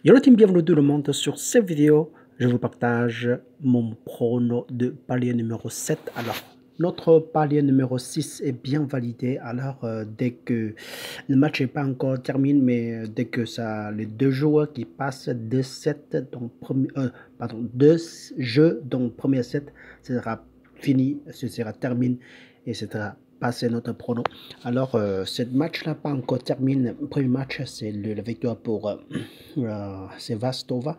Yo la team, bienvenue tout le monde. Sur cette vidéo, je vous partage mon prono de palier numéro 7. Alors, notre palier numéro 6 est bien validé. Alors, dès que le match n'est pas encore terminé, mais dès que ça, les deux joueurs qui passent 2-7 dans premier, pardon, 2 jeux dans le premier set, ce sera fini, ce sera terminé et ce sera passer notre prono. Alors, ce match-là pas encore terminé. Le premier match, c'est la victoire pour Sevastova.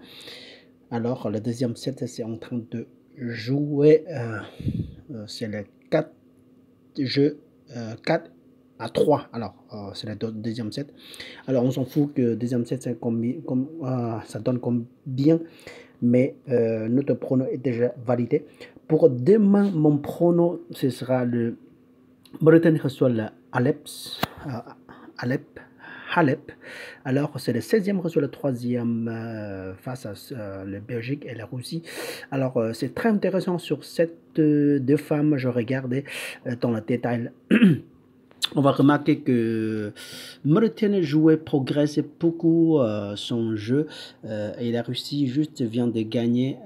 Alors, le deuxième set, c'est en train de jouer. C'est le 4 jeux 4 à 3. Alors, c'est le deuxième set. Alors, on s'en fout que le deuxième set, ça donne combien. Mais notre prono est déjà validé. Pour demain, mon prono, ce sera le Mauritanie reçoit Alep. Alors, c'est le 16e reçoit le 3e face à la Belgique et la Russie. Alors, c'est très intéressant sur cette deux femmes. Je regardais dans le détail. On va remarquer que Mauritanie jouait, progressait beaucoup son jeu et la Russie juste vient de gagner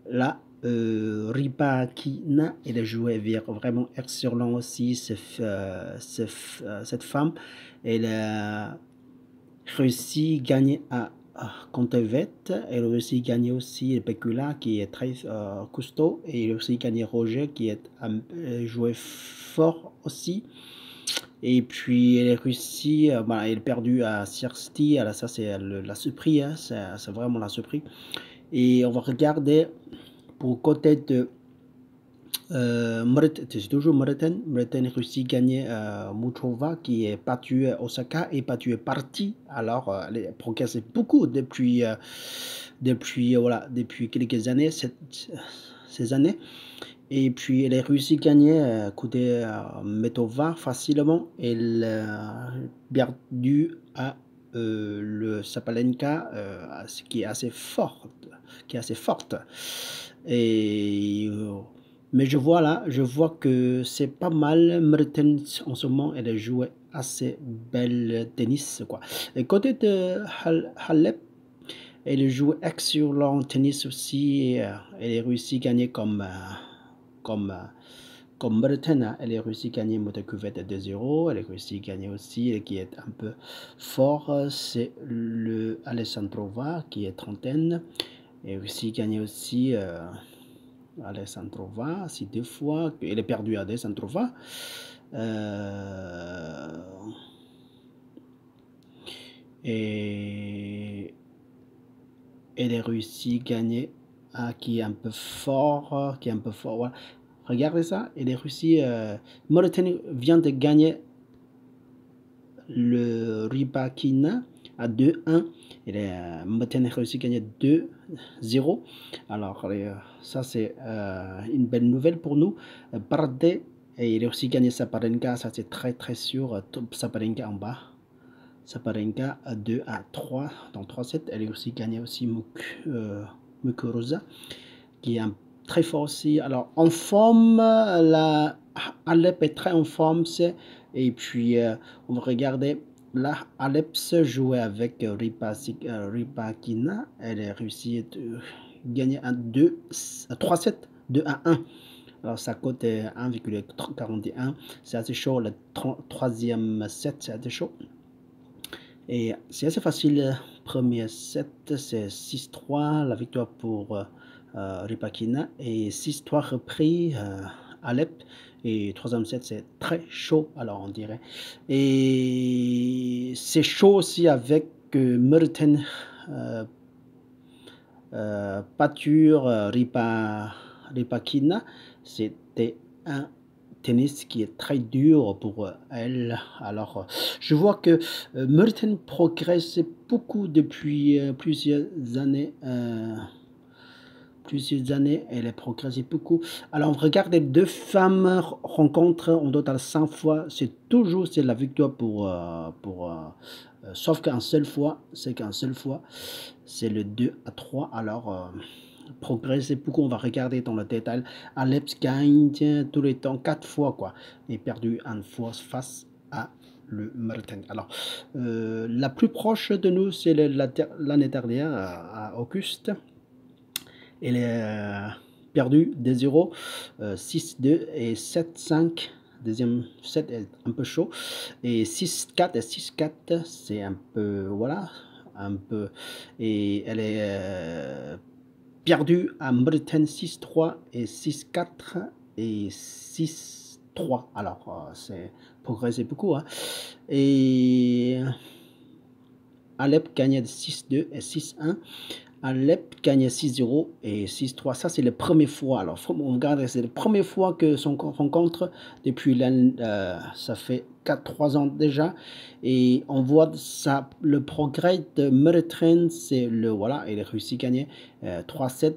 là. Rybakina, elle a joué vraiment excellent aussi, cette femme. Elle a réussi à gagner contre Vette. Elle a aussi gagné aussi Pecula qui est très costaud, et elle a aussi gagné Roger qui est joué fort aussi. Et puis elle a réussi, elle a perdu à Siersti. Alors ça c'est la surprise, hein, c'est vraiment la surprise. Et on va regarder pour côté de c'est toujours Mauritanie a réussi à gagner Mutrova qui est battu Osaka et battu Parti. Alors elle a progressé beaucoup depuis quelques années, ces années. Et puis elle a réussi à gagner côté Metova facilement. Elle a perdu à le Sabalenka, qui est assez forte, et mais je vois que c'est pas mal. Mauritanie en ce moment, elle a joué assez belle tennis quoi. Et côté de Halep, elle joue excellent tennis aussi. Elle a réussi à gagner comme Mauritanie. Elle a réussi à gagner Montecuvette 2-0. Elle a réussi à gagner aussi, qui est un peu fort, c'est le Alessandrova qui est trentaine. Elle a réussi à gagner aussi Alessandrova, c'est 2 fois. Elle a perdu à Alessandrova. Et elle a réussi à gagner qui est un peu fort, voilà. Regardez ça, elle a réussi. Mauritanie vient de gagner le Rybakina à 2-1. Mauritanie a réussi à gagner 2-0. Alors, ça c'est une belle nouvelle pour nous. Bardet, et il a aussi gagné Sabalenka, ça c'est très très sûr. Sabalenka en bas. Sabalenka à 2-3 dans 3-7. Elle a aussi gagné aussi Mukuruza, qui est très fort aussi. Alors en forme, la Alep est très en forme. Et puis on va regarder là, Alep se jouait avec Rybakina. Elle a réussi à gagner 3-7, 2-1. Alors sa cote est 1,41. C'est assez chaud. Le troisième set, c'est assez chaud. Et c'est assez facile. Premier set, c'est 6-3, la victoire pour Rybakina, et 6-3 repris Alep. Et troisième set, c'est très chaud, alors on dirait. Et c'est chaud aussi avec Mauritanie pâture Rybakina. C'était un tennis qui est très dur pour elle. Alors, je vois que Mauritanie progresse beaucoup depuis plusieurs années. Elle a progressé beaucoup. Alors, regardez, 2 femmes rencontrent en total 5 fois. C'est la victoire sauf qu'une seule fois, c'est le 2-3. Alors, progresser beaucoup. On va regarder dans le détail. Alep gagne tous les temps 4 fois quoi, et perdu une fois face à le Maritime. Alors, la plus proche de nous, c'est l'année dernière à Auguste. Elle est perdue 2-0, 6-2 et 7-5. Deuxième set est un peu chaud. Et 6-4 et 6-4, c'est un peu, voilà, un peu. Et elle est perdue à Maritime 6-3 et 6-4 et 6-3. Alors, c'est progressé beaucoup. Hein. Et Alep gagne 6-2 et 6-1. Alep gagne 6-0 et 6-3. Ça, c'est la première fois. Alors, on regarde, c'est la première fois que son rencontre depuis l'année. Ça fait 3 ans déjà. Et on voit ça, le progrès de Maritime, c'est le. Voilà, il a réussi à gagner 3-7.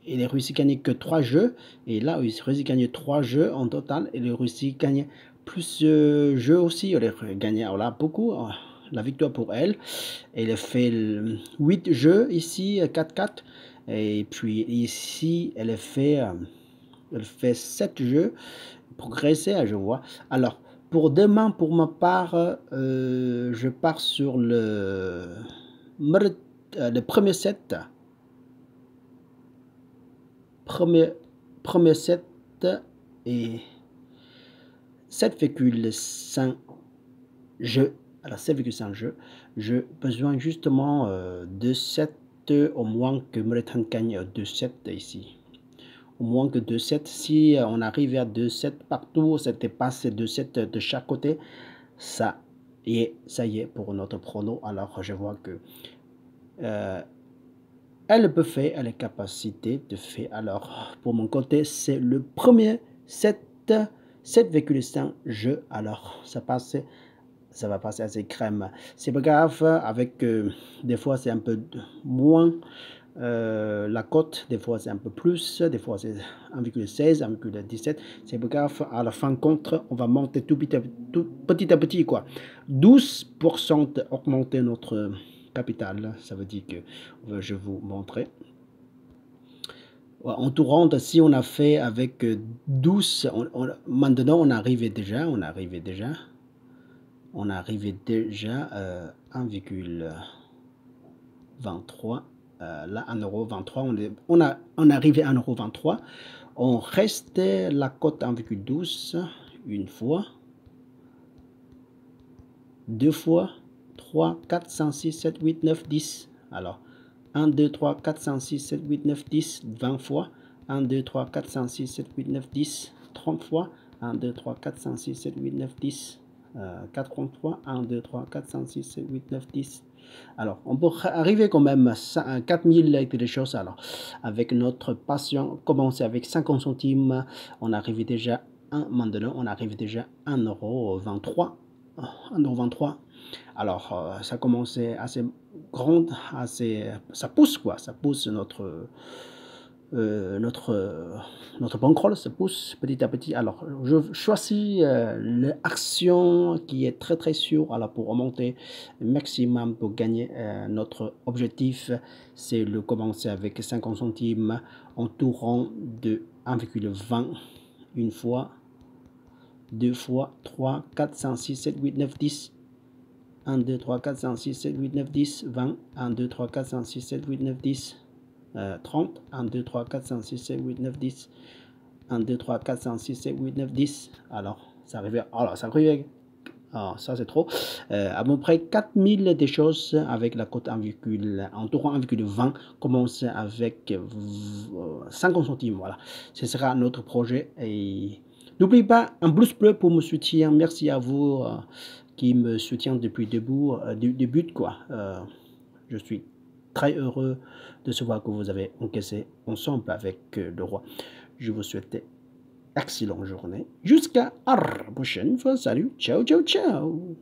Il a réussi à gagner que 3 jeux. Et là, il a réussi à gagner 3 jeux en total. Il a réussi à gagner plus de jeux aussi. Il a gagné voilà, beaucoup. La victoire pour elle. Elle a fait 8 jeux ici, 4-4. Et puis ici, elle a fait 7 jeux. Progressé, je vois. Alors, pour demain, pour ma part, je pars sur le premier set. Premier set et 7,5 jeux. Alors 7,5 jeux. J'ai besoin justement de 7 au moins que Maritime gagne 2-7 ici. Au moins que 2-7. Si on arrive à 2-7 partout, ça dépasse 2-7 de chaque côté, ça y est pour notre prono. Alors je vois que elle peut faire, elle a la capacité de faire. Alors pour mon côté, c'est le premier 7,5 jeux. Alors ça va passer assez crème. C'est pas grave, avec des fois c'est un peu moins la cote, des fois c'est un peu plus, des fois c'est 1,16, 1,17. C'est pas grave, à la fin contre, on va monter tout petit à petit quoi. 12% augmenter notre capital, ça veut dire que je vais vous montrer. En tout rond, si on a fait avec 12, maintenant on arrive déjà, à 1,23. Là, 1,23 €, on arrive à 1,23 €. On reste la cote 1,12 une fois, 2 fois, 3, 4, 5, 6, 7, 8, 9, 10. Alors, 1, 2, 3, 4, 5, 6, 7, 8, 9, 10, 20 fois. 1, 2, 3, 4, 5, 6, 7, 8, 9, 10, 30 fois. 1, 2, 3, 4, 5, 6, 7, 8, 9, 10, 40 fois. 1, 2, 3, 4, 5, 6, 7, 8, 9, 10. Alors, on peut arriver quand même à 4000 et des choses. Alors, avec notre passion, commencer avec 50 centimes, on arrive déjà maintenant, on arrive déjà à 1,23 €. 1,23 €. Alors, ça commence assez grande, ça pousse quoi, ça pousse notre bankroll se pousse petit à petit. Alors, je choisis l'action qui est très très sûre alors pour remonter maximum pour gagner notre objectif. C'est le commencer avec 50 centimes en tourant de 1,20 une fois, 2 fois, 3, 4, 5, 6, 7, 8, 9, 10. 1, 2, 3, 4, 5, 6, 7, 8, 9, 10, 20. 1, 2, 3, 4, 5, 6, 7, 8, 9, 10. 30, 1, 2, 3, 4, 5, 6, 7, 8, 9, 10. 1, 2, 3, 4, 5, 6, 7, 8, 9, 10. Alors, ça arrive. Alors, ça arrive. Alors, ça, c'est trop. À peu près 4000 des choses avec la cote entourant 1,20. Commence avec 50 centimes. Voilà. Ce sera notre projet. Et n'oubliez pas un pouce bleu pour me soutenir. Merci à vous qui me soutient depuis le début. Quoi. Je suis très heureux de savoir que vous avez encaissé ensemble avec le roi. Je vous souhaite excellente journée. Jusqu'à la prochaine fois. Salut. Ciao, ciao, ciao.